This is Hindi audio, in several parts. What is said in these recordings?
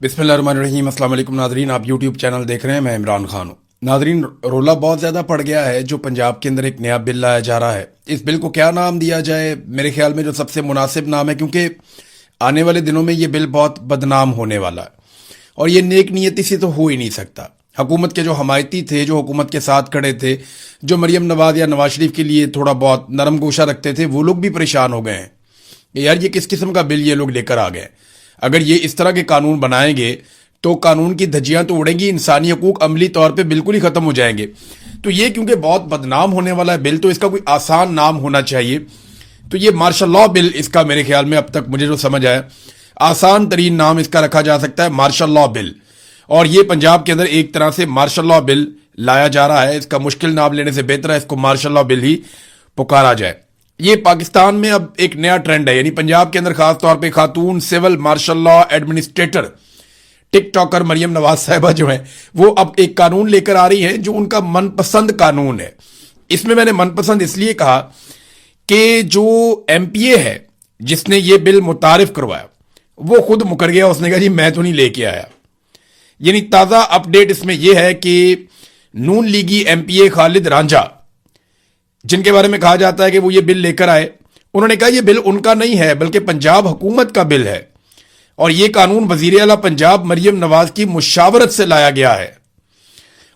बिस्मिल्लाहिर्रहमानिर्रहीम। अस्सलाम वालेकुम नाजरीन, आप यूट्यूब चैनल देख रहे हैं, मैं इमरान खान हूँ। नाजरीन, रोला बहुत ज़्यादा पड़ गया है जो पंजाब के अंदर एक नया बिल लाया जा रहा है। इस बिल को क्या नाम दिया जाए? मेरे ख्याल में जो सबसे मुनासिब नाम है, क्योंकि आने वाले दिनों में ये बिल बहुत बदनाम होने वाला है और ये नेक नियति से तो हो ही नहीं सकता। हुकूमत के जो हमायती थे, जो हुकूमत के साथ खड़े थे, जो मरियम नवाज या नवाज शरीफ के लिए थोड़ा बहुत नरम गोशा रखते थे, वो लोग भी परेशान हो गए हैं कि यार ये किस किस्म का बिल ये लोग लेकर आ गए। अगर ये इस तरह के कानून बनाएंगे तो कानून की धज्जियां तो उड़ेंगी, इंसानी हकूक अमली तौर पे बिल्कुल ही खत्म हो जाएंगे। तो ये क्योंकि बहुत बदनाम होने वाला है बिल, तो इसका कोई आसान नाम होना चाहिए। तो ये मार्शल लॉ बिल, इसका मेरे ख्याल में अब तक मुझे जो समझ आया, आसान तरीन नाम इसका रखा जा सकता है, मार्शल लॉ बिल। और ये पंजाब के अंदर एक तरह से मार्शल लॉ बिल लाया जा रहा है। इसका मुश्किल नाम लेने से बेहतर है इसको मार्शल लॉ बिल ही पुकारा जाए। ये पाकिस्तान में अब एक नया ट्रेंड है, यानी पंजाब के अंदर खास तौर पे खातून civil martial law administrator TikToker Maryam Nawaz साहिबा जो है, वो अब एक कानून लेकर आ रही है जो उनका मनपसंद कानून है। इसमें मैंने मनपसंद इसलिए कहा कि जो एमपीए है जिसने ये बिल मुतारिफ करवाया, वो खुद मुकर गया। उसने कहा जी मैं तो नहीं लेके आया। यानी ताजा अपडेट इसमें यह है कि नून लीगी एमपीए खालिद रांझा, जिनके बारे में कहा जाता है कि वो ये बिल लेकर आए, उन्होंने कहा ये बिल उनका नहीं है बल्कि पंजाब हुकूमत का बिल है और ये कानून वजीर आला पंजाब मरियम नवाज की मुशावरत से लाया गया है।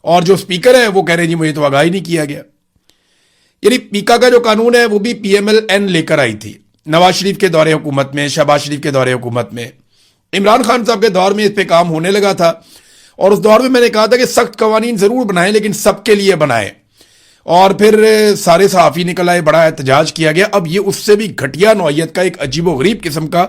और जो स्पीकर है वो कह रहे हैं जी मुझे तो आगाही नहीं किया गया। यानी पीका का जो कानून है वो भी पीएमएलएन लेकर आई थी नवाज शरीफ के दौरे हुकूमत में, शहबाज शरीफ के दौरे हुकूमत में, इमरान खान साहब के दौर में इस पे काम होने लगा था। और उस दौर में मैंने कहा था कि सख्त कवानीन जरूर बनाए लेकिन सबके लिए बनाए। और फिर सारे सहाफ़ी निकल आए, बड़ा एहतजाज किया गया। अब ये उससे भी घटिया नौइयत का एक अजीबोगरीब किस्म का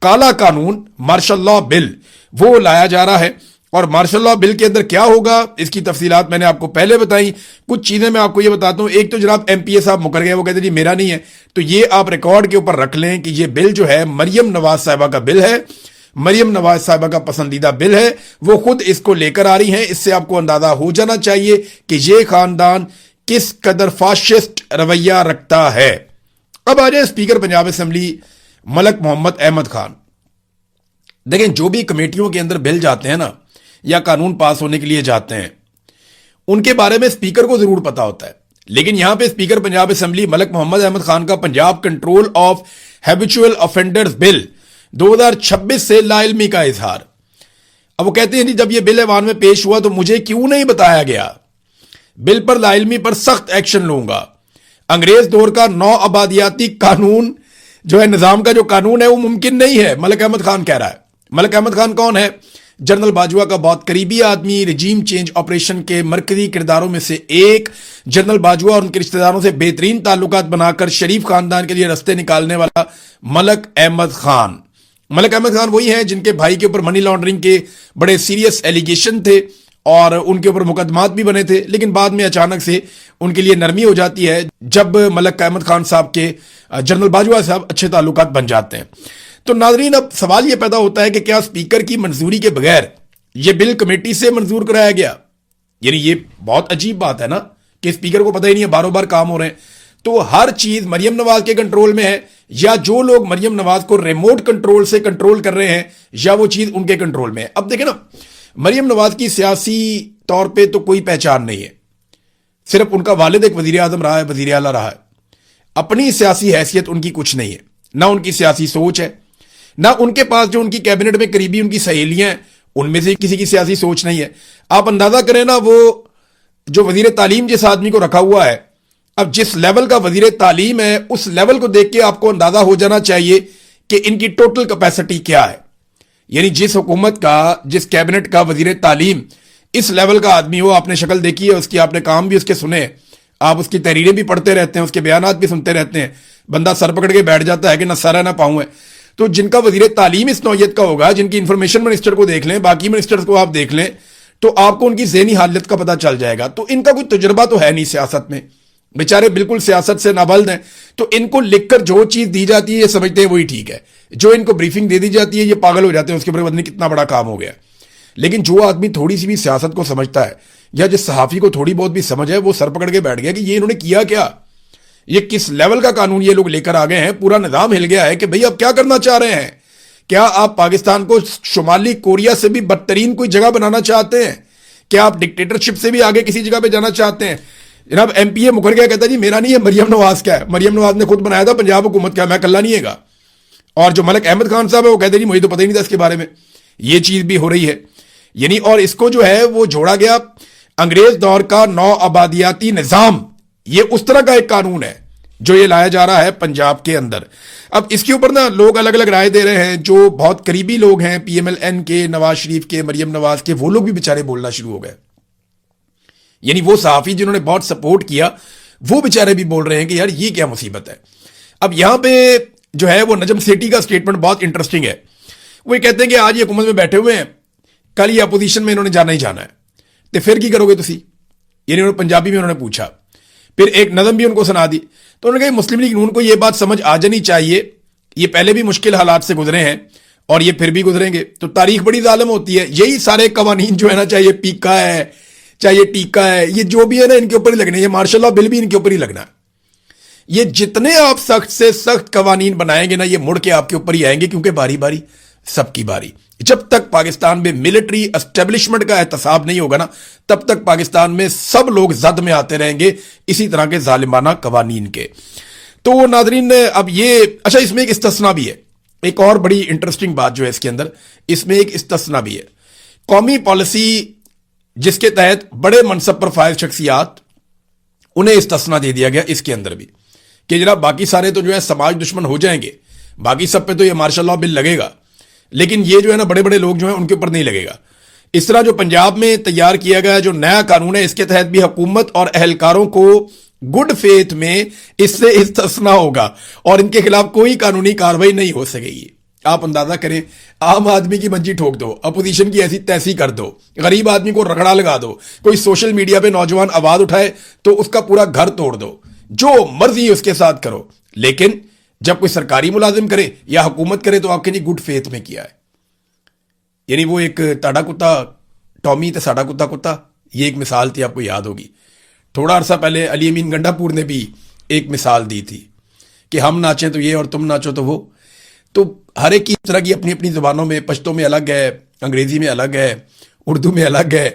काला कानून मार्शल लॉ बिल वो लाया जा रहा है। और मार्शल लॉ बिल के अंदर क्या होगा इसकी तफसीलात मैंने आपको पहले बताई। कुछ चीजें मैं आपको ये बताता हूं। एक तो जनाब एमपीए साहब मुकर गए, वो कहते जी मेरा नहीं है। तो ये आप रिकॉर्ड के ऊपर रख लें कि ये बिल जो है मरियम नवाज साहिबा का बिल है, मरियम नवाज साहिबा का पसंदीदा बिल है। वो खुद इसको लेकर आ रही हैं। इससे आपको अंदाजा हो जाना चाहिए कि ये खानदान किस कदर फाशिस्ट रवैया रखता है। अब आ जाए स्पीकर पंजाब असेंबली मलक मोहम्मद अहमद खान। देखें, जो भी कमेटियों के अंदर बिल जाते हैं ना, या कानून पास होने के लिए जाते हैं, उनके बारे में स्पीकर को जरूर पता होता है। लेकिन यहां पे स्पीकर पंजाब असेंबली मलक मोहम्मद अहमद खान का Punjab control of habitual offenders bill 2026 से लाइल्मी का इजहार। अब वो कहते हैं जी जब ये बिल ऐवान में पेश हुआ तो मुझे क्यों नहीं बताया गया, बिल पर लाइल्मी पर सख्त एक्शन लूंगा। अंग्रेज दौर का नौ आबादियाती कानून जो है, निजाम का जो कानून है वो मुमकिन नहीं है, मलक अहमद खान कह रहा है। मलक अहमद खान कौन है? जनरल बाजवा का बहुत करीबी आदमी, रिजीम चेंज ऑपरेशन के मरकजी किरदारों में से एक। जनरल बाजवा और उनके रिश्तेदारों से बेहतरीन ताल्लुकात बनाकर शरीफ खानदान के लिए रास्ते निकालने वाला मलक अहमद खान। मलक अहमद खान वही है जिनके भाई के ऊपर मनी लॉन्ड्रिंग के बड़े सीरियस एलिगेशन थे और उनके ऊपर मुकदमात भी बने थे। लेकिन बाद में अचानक से उनके लिए नरमी हो जाती है जब मलक अहमद खान साहब के जनरल बाजवा साहब अच्छे ताल्लुकात बन जाते हैं। तो नाजरीन, अब सवाल यह पैदा होता है कि क्या स्पीकर की मंजूरी के बगैर यह बिल कमेटी से मंजूर कराया गया? यानी ये बहुत अजीब बात है ना कि स्पीकर को पता ही नहीं है, बारों बार काम हो रहे हैं। तो हर चीज मरियम नवाज के कंट्रोल में है या जो लोग मरियम नवाज को रिमोट कंट्रोल से कंट्रोल कर रहे हैं या वो चीज उनके कंट्रोल में है। अब देखें ना, मरियम नवाज की सियासी तौर पे तो कोई पहचान नहीं है। सिर्फ उनका वालिद एक वजीर आजम रहा है, वजीर आला रहा है। अपनी सियासी हैसियत उनकी कुछ नहीं है, ना उनकी सियासी सोच है, ना उनके पास जो उनकी कैबिनेट में करीबी उनकी सहेलियां हैं उनमें से किसी की सियासी सोच नहीं है। आप अंदाजा करें ना, वो जो वजीर तालीम जिस आदमी को रखा हुआ है, अब जिस लेवल का वजीर तालीम है उस लेवल को देख के आपको अंदाजा हो जाना चाहिए कि इनकी टोटल कैपेसिटी क्या है। यानी जिस हुकूमत का, जिस कैबिनेट का वजीर तालीम इस लेवल का आदमी हो, आपने शक्ल देखी है उसकी, आपने काम भी उसके सुने, आप उसकी तहरीरें भी पढ़ते रहते हैं, उसके बयानात भी सुनते रहते हैं, बंदा सर पकड़ के बैठ जाता है कि ना सर है ना पाऊं है। तो जिनका वजीर तालीम इस नौयत का होगा, जिनकी इंफॉर्मेशन मिनिस्टर को देख लें, बाकी मिनिस्टर्स को आप देख लें, तो आपको उनकी ज़हनी हालत का पता चल जाएगा। तो इनका कोई तजुर्बा तो है नहीं सियासत में, बेचारे बिल्कुल सियासत से नाबल्द हैं। तो इनको लिखकर जो चीज दी जाती है ये समझते हैं वही ठीक है, जो इनको ब्रीफिंग दे दी जाती है ये पागल हो जाते हैं, उसके ऊपर पता नहीं कितना बड़ा काम हो गया। लेकिन जो आदमी थोड़ी सी भी सियासत को समझता है या जिस सहाफी को थोड़ी बहुत भी समझ है, वो सर पकड़ के बैठ गया कि ये इन्होंने किया क्या, ये किस लेवल का कानून ये लोग लेकर आ गए हैं। पूरा निजाम हिल गया है कि भाई अब क्या करना चाह रहे हैं, क्या आप पाकिस्तान को शुमाली कोरिया से भी बदतरीन कोई जगह बनाना चाहते हैं? क्या आप डिक्टेटरशिप से भी आगे किसी जगह पे जाना चाहते हैं? जनाब एमपीए मुकर गया, कहता जी मेरा नहीं है, मरियम नवाज का है। मरियम नवाज ने खुद बनाया था पंजाब हुकूमत का, मैं कल्ला नहीं है। और जो मलिक अहमद खान साहब है वो कहते जी मुझे तो पता ही नहीं था इसके बारे में। ये चीज भी हो रही है यानी, और इसको जो है वो जोड़ा गया अंग्रेज दौर का नौ आबादियाती निजाम। ये उस तरह का एक कानून है जो ये लाया जा रहा है पंजाब के अंदर। अब इसके ऊपर ना लोग अलग अलग राय दे रहे हैं। जो बहुत करीबी लोग हैं पीएमएलएन के, नवाज शरीफ के, मरियम नवाज के, वो लोग भी बेचारे बोलना शुरू हो गए। यानी वो सहाफी जिन्होंने बहुत सपोर्ट किया वो बेचारे भी बोल रहे हैं कि यार ये क्या मुसीबत है। अब यहां पे जो है वो नजम सेठी का स्टेटमेंट बहुत इंटरेस्टिंग है। वो ये कहते हैं कि आज ये हुकूमत में बैठे हुए हैं, कल ये अपोजिशन में इन्होंने जाना ही जाना है, तो फिर की करोगे तुसी? यानी उन्होंने पंजाबी में उन्होंने पूछा, फिर एक नज़म भी उनको सुना दी। तो उन्होंने कहा मुस्लिम लीग नून को ये बात समझ आ जानी चाहिए, ये पहले भी मुश्किल हालात से गुजरे हैं और ये फिर भी गुजरेंगे। तो तारीख बड़ी जालिम होती है। यही सारे कवानीन जो है ना, चाहे ये पीका है चाहे ये टीका है, ये जो भी है ना इनके ऊपर ही लगने, ये मार्शल लॉ बिल भी इनके ऊपर ही लगना है। ये जितने आप सख्त से सख्त कवानीन बनाएंगे ना, ये मुड़ के आपके ऊपर ही आएंगे, क्योंकि बारी बारी सबकी बारी। जब तक पाकिस्तान में मिलिट्री एस्टेब्लिशमेंट का एहतसाब नहीं होगा ना, तब तक पाकिस्तान में सब लोग जद में आते रहेंगे इसी तरह के जालिमाना कवानीन के। तो नाजरीन अब ये अच्छा, इसमें एक इस्तिस्ना भी है। एक और बड़ी इंटरेस्टिंग बात जो है इसके अंदर, इसमें एक इस्तिस्ना भी है। कौमी पॉलिसी जिसके तहत बड़े मनसब पर फाइज शख्सियात, उन्हें इस्तिस्ना दे दिया गया इसके अंदर भी कि जनाब बाकी सारे तो जो है समाज दुश्मन हो जाएंगे, बाकी सब पे तो ये मार्शल लॉ बिल लगेगा, लेकिन ये जो है ना बड़े बड़े लोग जो है उनके ऊपर नहीं लगेगा। इस तरह जो पंजाब में तैयार किया गया जो नया कानून है, इसके तहत भी हुकूमत और अहलकारों को गुड फेथ में इससे इस्तिस्ना होगा और इनके खिलाफ कोई कानूनी कार्रवाई नहीं हो सकेगी। आप अंदाजा करें, आम आदमी की मंजी ठोक दो, अपोजिशन की ऐसी तैसी कर दो, गरीब आदमी को रगड़ा लगा दो, कोई सोशल मीडिया पे नौजवान आवाज उठाए तो उसका पूरा घर तोड़ दो, जो मर्जी उसके साथ करो। लेकिन जब कोई सरकारी मुलाजिम करे या हुकूमत करे तो आपके नहीं गुड फेथ में किया है। यानी वो एक ताड़ा कुत्ता टॉमी ते साड़ा कुत्ता कुत्ता, ये एक मिसाल थी, आपको याद होगी। थोड़ा अरसा पहले अली अमीन गंडापुर ने भी एक मिसाल दी थी कि हम नाचें तो ये और तुम नाचो तो वो। तो हर एक की तरह की अपनी अपनी जुबानों में, पश्तो में अलग है, अंग्रेजी में अलग है, उर्दू में अलग है,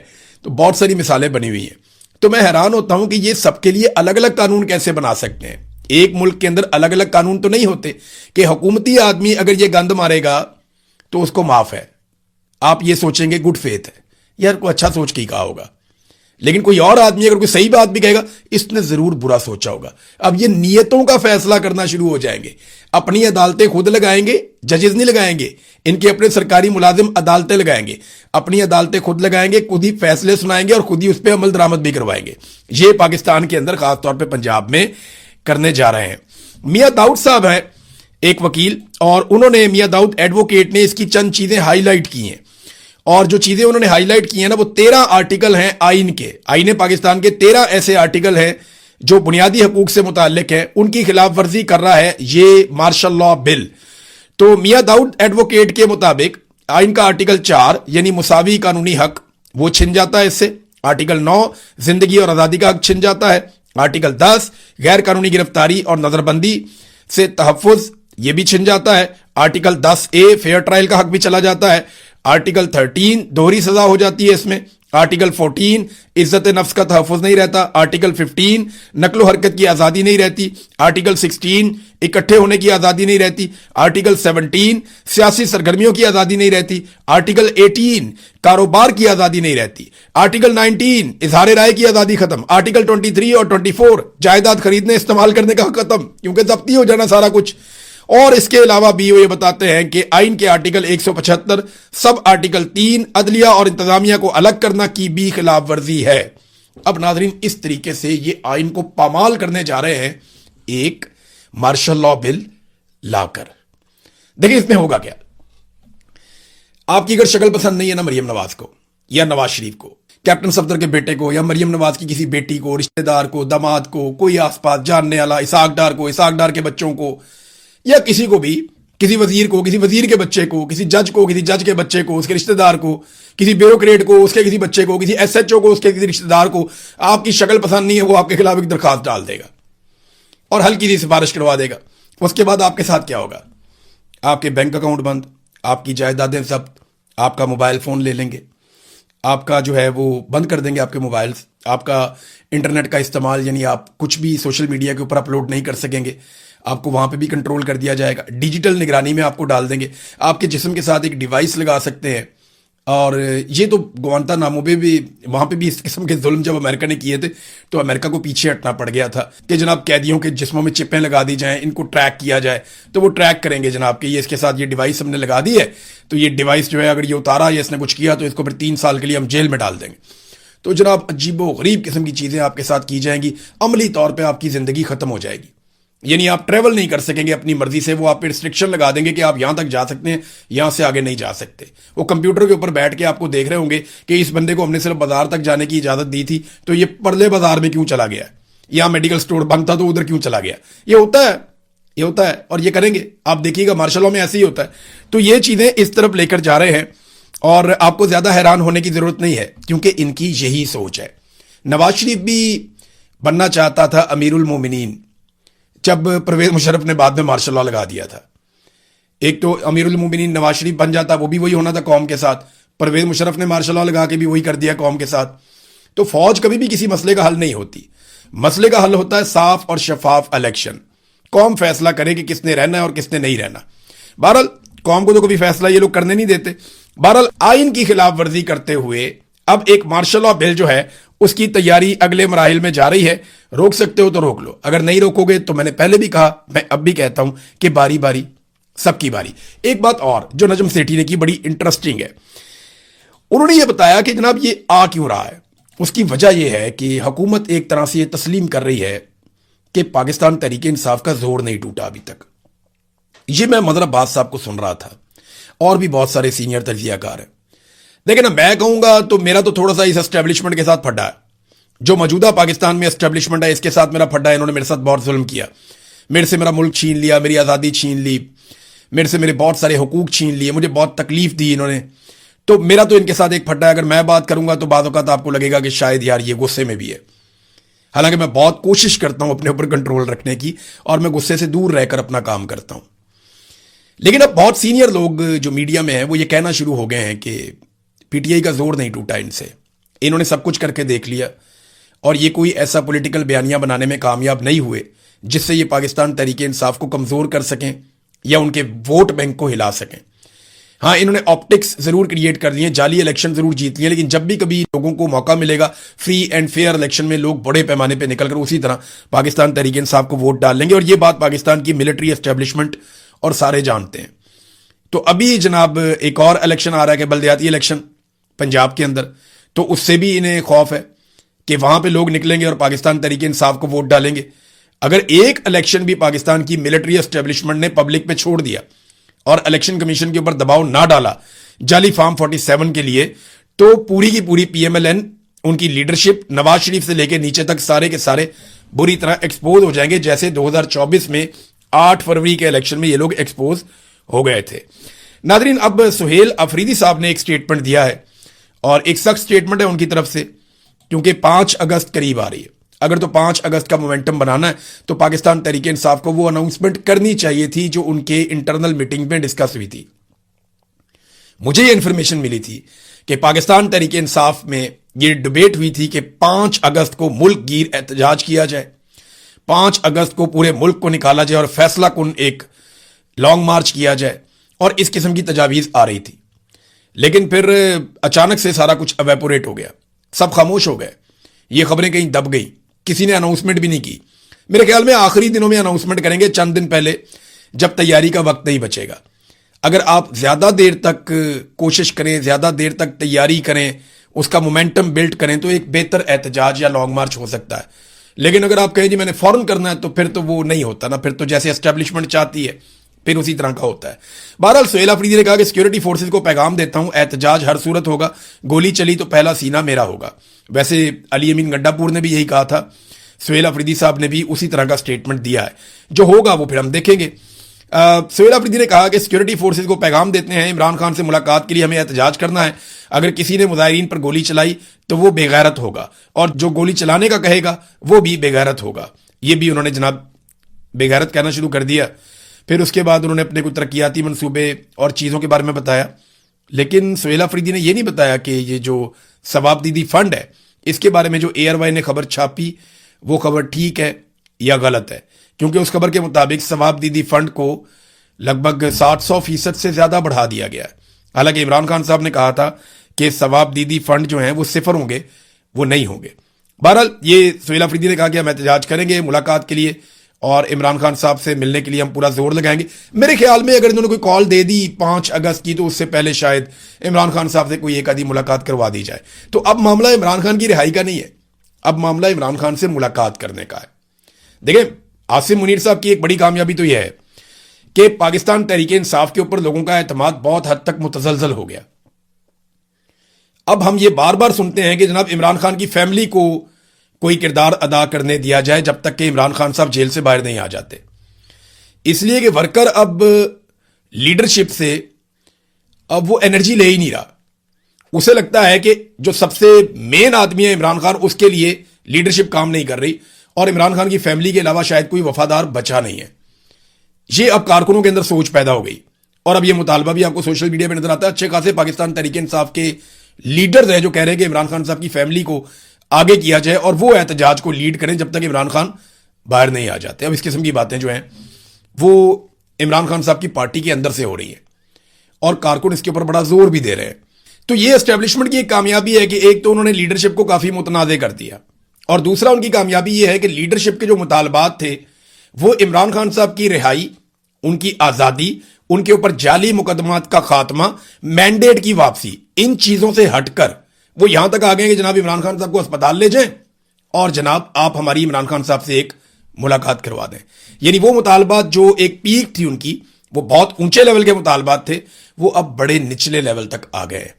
तो बहुत सारी मिसालें बनी हुई हैं। तो मैं हैरान होता हूं कि ये सबके लिए अलग अलग कानून कैसे बना सकते हैं। एक मुल्क के अंदर अलग अलग कानून तो नहीं होते कि हुकूमती आदमी अगर ये गंद मारेगा तो उसको माफ है, आप ये सोचेंगे गुड फेथ है, यार कोई अच्छा सोच के ही कहा होगा। लेकिन कोई और आदमी अगर कोई सही बात भी कहेगा, इसने जरूर बुरा सोचा होगा। अब ये नियतों का फैसला करना शुरू हो जाएंगे, अपनी अदालतें खुद लगाएंगे, जजेस नहीं लगाएंगे, इनके अपने सरकारी मुलाजिम अदालतें लगाएंगे, अपनी अदालतें खुद लगाएंगे, खुद ही फैसले सुनाएंगे और खुद ही उस पर अमल दरामद भी करवाएंगे। ये पाकिस्तान के अंदर खासतौर पर पंजाब में करने जा रहे हैं। मियां दाऊद साहब है एक वकील, और उन्होंने, मियां दाऊद एडवोकेट ने इसकी चंद चीजें हाईलाइट की हैं। और जो चीजें उन्होंने हाईलाइट की हैं ना, वो 13 आर्टिकल हैं आइन के। आइन पाकिस्तान के 13 ऐसे आर्टिकल हैं जो बुनियादी हकूक से मुताल्लिक है, उनकी खिलाफ वर्जी कर रहा है ये मार्शल लॉ बिल। तो मियां दाऊद एडवोकेट के मुताबिक आइन का आर्टिकल 4 यानी मुसावी कानूनी हक, वो छिन जाता है इससे। आर्टिकल 9 जिंदगी और आजादी का हक छिन जाता है। आर्टिकल 10 गैर कानूनी गिरफ्तारी और नजरबंदी से तहफ़्फ़ुज़, ये भी छिन जाता है। आर्टिकल 10A फेयर ट्रायल का हक भी चला जाता है। आर्टिकल 13 दोहरी सजा हो जाती है इसमें। आर्टिकल 14 इज्जत नफ्स का तहफ़्फ़ुज़ नहीं रहता। आर्टिकल 15 नकलो हरकत की आज़ादी नहीं रहती। आर्टिकल 16 इकट्ठे होने की आज़ादी नहीं रहती। आर्टिकल 17 सियासी सरगर्मियों की आज़ादी नहीं रहती। आर्टिकल 18 कारोबार की आज़ादी नहीं रहती। आर्टिकल 19 इजहार राय की आज़ादी खत्म। आर्टिकल 23 और 24 जायदाद खरीदने इस्तेमाल करने का हक खत्म, क्योंकि जब्ती हो जाना सारा कुछ। और इसके अलावा भी वो ये बताते हैं कि आइन के आर्टिकल 175 सब आर्टिकल 3 अदलिया और इंतजामिया को अलग करना की भी खिलाफ वर्जी है। अब नाजरीन, इस तरीके से ये आइन को पामाल करने जा रहे हैं एक मार्शल लॉ बिल लाकर। देखिए इसमें होगा क्या। आपकी अगर शक्ल पसंद नहीं है ना मरियम नवाज को या नवाज शरीफ को, कैप्टन सफदर के बेटे को, या मरियम नवाज की किसी बेटी को, रिश्तेदार को, दामाद को, कोई आसपास जानने वाला, इसहाक डार को, इसहाक डार के बच्चों को, या किसी को भी, किसी वजीर को, किसी वजीर के बच्चे को, किसी जज को, किसी जज के बच्चे को, उसके रिश्तेदार को, किसी ब्यूरोक्रेट को, उसके किसी बच्चे को, किसी एसएचओ को, उसके किसी रिश्तेदार को आपकी शक्ल पसंद नहीं है, वो आपके खिलाफ एक दरखास्त डाल देगा और हल्की सी सिफारिश करवा देगा। उसके बाद आपके साथ क्या होगा? आपके बैंक अकाउंट बंद, आपकी जायदादें जब्त, आपका मोबाइल फ़ोन ले लेंगे, आपका जो है वो बंद कर देंगे आपके मोबाइल्स, आपका इंटरनेट का इस्तेमाल यानी आप कुछ भी सोशल मीडिया के ऊपर अपलोड नहीं कर सकेंगे, आपको वहाँ पे भी कंट्रोल कर दिया जाएगा। डिजिटल निगरानी में आपको डाल देंगे, आपके जिस्म के साथ एक डिवाइस लगा सकते हैं। और ये तो ग्वांतानामो पे भी, वहाँ पे भी इस किस्म के जुल्म जब अमेरिका ने किए थे तो अमेरिका को पीछे हटना पड़ गया था कि जनाब कैदियों के जिस्मों में चिपें लगा दी जाएं, इनको ट्रैक किया जाए। तो वो ट्रैक करेंगे जनाब कि ये इसके साथ ये डिवाइस हमने लगा दी है, तो ये डिवाइस जो है अगर ये उतारा या इसने कुछ किया तो इसको फिर 3 साल के लिए हम जेल में डाल देंगे। तो जनाब अजीबो गरीब किस्म की चीज़ें आपके साथ की जाएंगी, अमली तौर पर आपकी ज़िंदगी ख़त्म हो जाएगी। यानी आप ट्रेवल नहीं कर सकेंगे अपनी मर्जी से, वो आप पे रिस्ट्रिक्शन लगा देंगे कि आप यहां तक जा सकते हैं, यहां से आगे नहीं जा सकते। वो कंप्यूटर के ऊपर बैठ के आपको देख रहे होंगे कि इस बंदे को हमने सिर्फ बाजार तक जाने की इजाजत दी थी, तो ये परले बाजार में क्यों चला गया, या मेडिकल स्टोर बंद था तो उधर क्यों चला गया। ये होता है, ये होता है, और ये करेंगे। आप देखिएगा मार्शल लॉ में ऐसे ही होता है। तो ये चीजें इस तरफ लेकर जा रहे हैं और आपको ज्यादा हैरान होने की जरूरत नहीं है, क्योंकि इनकी यही सोच है। नवाज शरीफ भी बनना चाहता था अमीरुल मोमिनीन, जब परवेज मुशर्रफ ने बाद में मार्शल लॉ लगा दिया था। एक तो अमीरुल मोमिनीन नवाज शरीफ बन जाता, वो भी वही होना था कौम के साथ। परवेज मुशर्रफ ने मार्शल लॉ लगा के भी वही कर दिया कौम के साथ। तो फौज कभी भी किसी मसले का हल नहीं होती। मसले का हल होता है साफ और शफाफ इलेक्शन। कौम फैसला करे कि किसने रहना है और किसने नहीं रहना। बहरहाल कौम को तो कभी फैसला ये लोग करने नहीं देते। बहरहाल आइन की खिलाफ वर्जी करते हुए अब एक मार्शल लॉ बिल जो है उसकी तैयारी अगले मराहिल में जा रही है। रोक सकते हो तो रोक लो, अगर नहीं रोकोगे तो मैंने पहले भी कहा, मैं अब भी कहता हूं कि बारी बारी सबकी बारी। एक बात और जो नजम सेठी ने की बड़ी इंटरेस्टिंग है, उन्होंने ये बताया कि जनाब ये आ क्यों रहा है। उसकी वजह यह है कि हुकूमत एक तरह से ये तस्लीम कर रही है कि पाकिस्तान तहरीक इंसाफ का जोर नहीं टूटा अभी तक। ये मैं मदर अब्बास साहब को सुन रहा था और भी बहुत सारे सीनियर तजियाकार हैं। देखिए ना, मैं कहूंगा तो मेरा तो थोड़ा सा इस एस्टेब्लिशमेंट के साथ फड्डा है। जो मौजूदा पाकिस्तान में एस्टेब्लिशमेंट है इसके साथ मेरा फड्डा है। इन्होंने मेरे साथ बहुत जुल्म किया, मेरे से मेरा मुल्क छीन लिया, मेरी आज़ादी छीन ली, मेरे से मेरे बहुत सारे हुकूक छीन लिए, मुझे बहुत तकलीफ दी इन्होंने। तो मेरा तो इनके साथ एक फड्डा है। अगर मैं बात करूंगा तो बाद औक़ात आपको लगेगा कि शायद यार ये गुस्से में भी है। हालांकि मैं बहुत कोशिश करता हूं अपने ऊपर कंट्रोल रखने की और मैं गुस्से से दूर रहकर अपना काम करता हूं। लेकिन अब बहुत सीनियर लोग जो मीडिया में हैं वो ये कहना शुरू हो गए हैं कि पीटीआई का जोर नहीं टूटा इनसे, इन्होंने सब कुछ करके देख लिया और ये कोई ऐसा पॉलिटिकल बयानिया बनाने में कामयाब नहीं हुए जिससे ये पाकिस्तान तहरीक इंसाफ को कमजोर कर सकें या उनके वोट बैंक को हिला सकें। हाँ, इन्होंने ऑप्टिक्स जरूर क्रिएट कर लिए, जाली इलेक्शन जरूर जीत लिए, लेकिन जब भी कभी लोगों को मौका मिलेगा फ्री एंड फेयर इलेक्शन में लोग बड़े पैमाने पर निकलकर उसी तरह पाकिस्तान तहरीक इंसाफ को वोट डाल लेंगे। और ये बात पाकिस्तान की मिलिट्री एस्टेब्लिशमेंट और सारे जानते हैं। तो अभी जनाब एक और इलेक्शन आ रहा है कि बल्दियाती इलेक्शन पंजाब के अंदर, तो उससे भी इन्हें खौफ है कि वहां पे लोग निकलेंगे और पाकिस्तान तहरीक इंसाफ को वोट डालेंगे। अगर एक इलेक्शन भी पाकिस्तान की मिलिट्री एस्टेब्लिशमेंट ने पब्लिक पे छोड़ दिया और इलेक्शन कमीशन के ऊपर दबाव ना डाला जाली फॉर्म 47 के लिए, तो पूरी की पूरी पीएमएलएन, उनकी लीडरशिप नवाज शरीफ से लेकर नीचे तक सारे के सारे बुरी तरह एक्सपोज हो जाएंगे, जैसे 2024 में 8 फरवरी के इलेक्शन में ये लोग एक्सपोज हो गए थे। नादरीन, अब सुहेल अफरीदी साहब ने एक स्टेटमेंट दिया है और एक सख्त स्टेटमेंट है उनकी तरफ से, क्योंकि 5 अगस्त करीब आ रही है। अगर तो 5 अगस्त का मोमेंटम बनाना है तो पाकिस्तान तहरीक इंसाफ को वो अनाउंसमेंट करनी चाहिए थी जो उनके इंटरनल मीटिंग में डिस्कस हुई थी। मुझे ये इंफॉर्मेशन मिली थी कि पाकिस्तान तहरीक इंसाफ में ये डिबेट हुई थी कि 5 अगस्त को मुल्क गिर एहतजाज किया जाए, 5 अगस्त को पूरे मुल्क को निकाला जाए और फैसला कुन एक लॉन्ग मार्च किया जाए, और इस किस्म की तजावीज आ रही थी। लेकिन फिर अचानक से सारा कुछ एवेपोरेट हो गया, सब खामोश हो गए, ये खबरें कहीं दब गई, किसी ने अनाउंसमेंट भी नहीं की। मेरे ख्याल में आखिरी दिनों में अनाउंसमेंट करेंगे, चंद दिन पहले, जब तैयारी का वक्त नहीं बचेगा। अगर आप ज्यादा देर तक कोशिश करें, ज्यादा देर तक तैयारी करें, उसका मोमेंटम बिल्ड करें, तो एक बेहतर एहतजाज या लॉन्ग मार्च हो सकता है। लेकिन अगर आप कहें जी मैंने फौरन करना है, तो फिर तो वो नहीं होता ना, फिर तो जैसे एस्टेब्लिशमेंट चाहती है फिर उसी तरह का होता है। बहरहाल सुहेल अफरीदी ने कहा कि सिक्योरिटी फोर्सेज को पैगाम देता हूं, एहतजाज हर सूरत होगा, गोली चली तो पहला सीना मेरा होगा। वैसे अली अमीन गड्डापुर ने भी यही कहा था, सुहेल अफरीदी साहब ने भी उसी तरह का स्टेटमेंट दिया है। जो होगा वो फिर हम देखेंगे। सुहेल अफरीदी ने कहा कि सिक्योरिटी फोर्सेज को पैगाम देते हैं, इमरान खान से मुलाकात के लिए हमें एहतजाज करना है। अगर किसी ने मुजाहिरीन पर गोली चलाई तो वो बेगैरत होगा, और जो गोली चलाने का कहेगा वो भी बेगैरत होगा। ये भी उन्होंने जनाब बेगैरत कहना शुरू कर दिया। फिर उसके बाद उन्होंने अपने कुछ तरक्याती मंसूबे और चीज़ों के बारे में बताया। लेकिन सुहेल अफरीदी ने यह नहीं बताया कि ये जो सवाब दीदी फंड है, इसके बारे में जो ARY ने खबर छापी वो खबर ठीक है या गलत है। क्योंकि उस खबर के मुताबिक सवाब दीदी फंड को लगभग 700% से ज़्यादा बढ़ा दिया गया है। हालांकि इमरान खान साहब ने कहा था कि सवाब दीदी फंड जो हैं वो सिफर होंगे, वो नहीं होंगे। बहरहाल ये सुहेल अफरीदी ने कहा कि हम एहतजाज करेंगे मुलाकात के लिए और इमरान खान साहब से मिलने के लिए हम पूरा जोर लगाएंगे। मेरे ख्याल में अगर इन्होंने कोई कॉल दे दी 5 अगस्त की, तो उससे पहले शायद इमरान खान साहब से कोई एक आधी मुलाकात करवा दी जाए। तो अब मामला इमरान खान की रिहाई का नहीं है, अब मामला इमरान खान से मुलाकात करने का है। देखिए, आसिम मुनीर साहब की एक बड़ी कामयाबी तो यह है कि पाकिस्तान तहरीक इंसाफ के ऊपर लोगों का एतमाद बहुत हद तक मुतजलजल हो गया। अब हम ये बार बार सुनते हैं कि जनाब इमरान खान की फैमिली को कोई किरदार अदा करने दिया जाए जब तक कि इमरान खान साहब जेल से बाहर नहीं आ जाते। इसलिए कि वर्कर अब लीडरशिप से अब वो एनर्जी ले ही नहीं रहा। उसे लगता है कि जो सबसे मेन आदमी है इमरान खान, उसके लिए लीडरशिप काम नहीं कर रही और इमरान खान की फैमिली के अलावा शायद कोई वफादार बचा नहीं है। ये अब कारकुनों के अंदर सोच पैदा हो गई और अब ये मुतालबा भी आपको सोशल मीडिया पर नजर आता है। अच्छे खासे पाकिस्तान तहरीक इंसाफ के लीडर्स हैं जो कह रहे हैं कि इमरान खान साहब की फैमिली को आगे किया जाए और वो एहतजाज को लीड करें जब तक इमरान खान बाहर नहीं आ जाते। अब इस किस्म की बातें जो हैं वो इमरान खान साहब की पार्टी के अंदर से हो रही हैं और कारकुन इसके ऊपर बड़ा जोर भी दे रहे हैं। तो ये एस्टेब्लिशमेंट की एक कामयाबी है कि एक तो उन्होंने लीडरशिप को काफी मुतनाज़ कर दिया और दूसरा उनकी कामयाबी ये है कि लीडरशिप के जो मुतालबात थे वो इमरान खान साहब की रिहाई, उनकी आजादी, उनके ऊपर जाली मुकदमात का खात्मा, मैंडेट की वापसी, इन चीजों से हटकर वो यहां तक आ गए कि जनाब इमरान खान साहब को अस्पताल ले जाएं और जनाब आप हमारी इमरान खान साहब से एक मुलाकात करवा दें। यानी वो मुतालबात जो एक पीक थी उनकी, वो बहुत ऊंचे लेवल के मुतालबात थे, वो अब बड़े निचले लेवल तक आ गए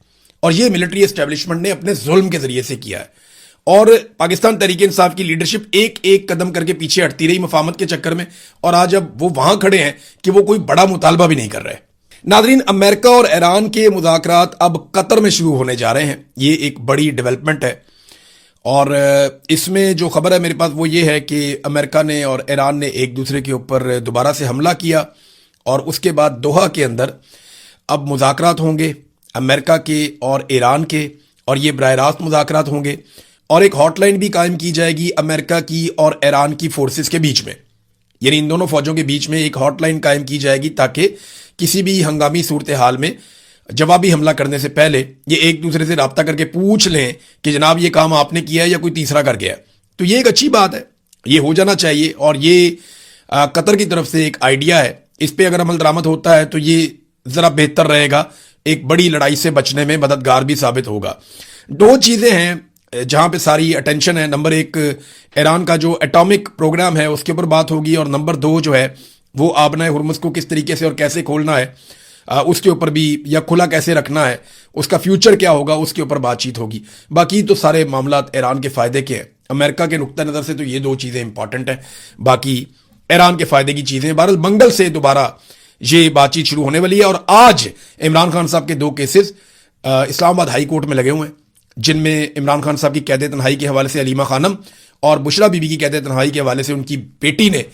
और ये मिलिट्री एस्टेब्लिशमेंट ने अपने जुल्म के जरिए से किया है और पाकिस्तान तहरीक इंसाफ की लीडरशिप एक एक कदम करके पीछे हटती रही मफामत के चक्कर में और आज अब वो वहां खड़े हैं कि वो कोई बड़ा मुतालबा भी नहीं कर रहे। नादरीन, अमेरिका और ईरान के मुज़ाकरात अब कतर में शुरू होने जा रहे हैं। ये एक बड़ी डेवलपमेंट है और इसमें जो खबर है मेरे पास वो ये है कि अमेरिका ने और ईरान ने एक दूसरे के ऊपर दोबारा से हमला किया और उसके बाद दोहा के अंदर अब मुज़ाकरात होंगे अमेरिका के और ईरान के और ये बराह रास्त मुज़ाकरात होंगे और एक हॉटलाइन भी कायम की जाएगी अमेरिका की और ईरान की फोर्सेस के बीच में। यानी इन दोनों फौजों के बीच में एक हॉटलाइन कायम की जाएगी ताकि किसी भी हंगामी सूरत हाल में जवाबी हमला करने से पहले ये एक दूसरे से रब्ता करके पूछ लें कि जनाब ये काम आपने किया है या कोई तीसरा कर गया है। तो ये एक अच्छी बात है, ये हो जाना चाहिए और ये कतर की तरफ से एक आइडिया है। इस पर अगर अमल दरामद होता है तो ये ज़रा बेहतर रहेगा, एक बड़ी लड़ाई से बचने में मददगार भी साबित होगा। दो चीज़ें हैं जहां पे सारी अटेंशन है। नंबर एक, ईरान का जो एटॉमिक प्रोग्राम है उसके ऊपर बात होगी और नंबर दो जो है वो आबनाए हुर्मुज़ को किस तरीके से और कैसे खोलना है उसके ऊपर भी, या खुला कैसे रखना है, उसका फ्यूचर क्या होगा उसके ऊपर बातचीत होगी। बाकी तो सारे मामला ईरान के फ़ायदे के हैं। अमेरिका के नुक्ता नज़र से तो ये दो चीज़ें इंपॉर्टेंट हैं, बाकी ईरान के फ़ायदे की चीज़ें। बहरहाल मंगल से दोबारा ये बातचीत शुरू होने वाली है और आज इमरान खान साहब के 2 केसेस इस्लामाबाद हाई कोर्ट में लगे हुए हैं जिनमें इमरान खान साहब की कैद तन्हाई के हवाले से अलीमा खानम और बुशरा बीबी की कैद तन्हाई के हवाले से उनकी बेटी ने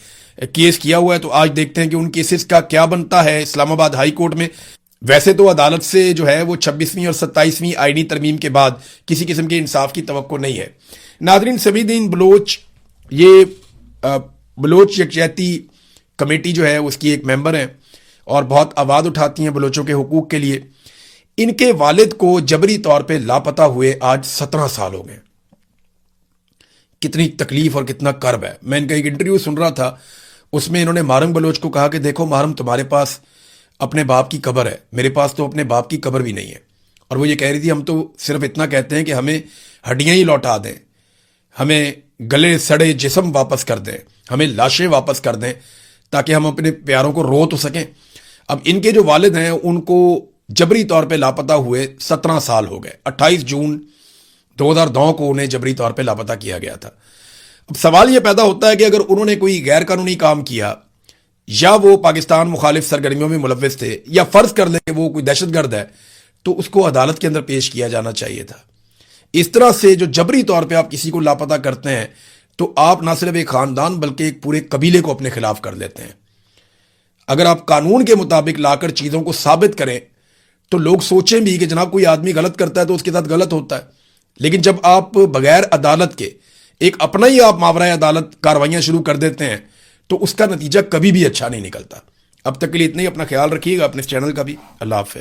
केस किया हुआ है। तो आज देखते हैं कि उन केसेस का क्या बनता है इस्लामाबाद हाई कोर्ट में। वैसे तो अदालत से जो है वो 26वीं और 27वीं आईनी तरमीम के बाद किसी किस्म के इंसाफ की तवक्को नहीं है। नादरीन, समीदीन बलोच ये बलोच यकजहती कमेटी जो है उसकी एक मेंबर हैं और बहुत आवाज़ उठाती हैं बलोचों के हुकूक के लिए। इनके वालिद को जबरी तौर पे लापता हुए आज 17 साल हो गए। कितनी तकलीफ और कितना कर्ब है। मैं इनका एक इंटरव्यू सुन रहा था, उसमें इन्होंने मारम बलोच को कहा कि देखो मारम, तुम्हारे पास अपने बाप की कब्र है, मेरे पास तो अपने बाप की कब्र भी नहीं है। और वो ये कह रही थी हम तो सिर्फ इतना कहते हैं कि हमें हड्डियां ही लौटा दें, हमें गले सड़े जिस्म वापस कर दें, हमें लाशें वापस कर दें ताकि हम अपने प्यारों को रो तो सकें। अब इनके जो वालिद हैं उनको जबरी तौर पे लापता हुए 17 साल हो गए। 28 जून 2009 को उन्हें जबरी तौर पे लापता किया गया था। अब सवाल यह पैदा होता है कि अगर उन्होंने कोई गैर कानूनी काम किया या वो पाकिस्तान मुखालिफ सरगर्मियों में मुलव्विस थे या फर्ज कर ले कि वो कोई दहशतगर्द है, तो उसको अदालत के अंदर पेश किया जाना चाहिए था। इस तरह से जो जबरी तौर पे आप किसी को लापता करते हैं तो आप ना सिर्फ एक खानदान बल्कि एक पूरे कबीले को अपने खिलाफ कर लेते हैं। अगर आप कानून के मुताबिक लाकर चीजों को साबित करें तो लोग सोचें भी कि जनाब कोई आदमी गलत करता है तो उसके साथ गलत होता है। लेकिन जब आप बगैर अदालत के एक अपना ही आप मावरा अदालत कार्रवाइयां शुरू कर देते हैं तो उसका नतीजा कभी भी अच्छा नहीं निकलता। अब तक के लिए इतना ही। अपना ख्याल रखिएगा, अपने इस चैनल का भी। अल्लाह हाफ़िज़।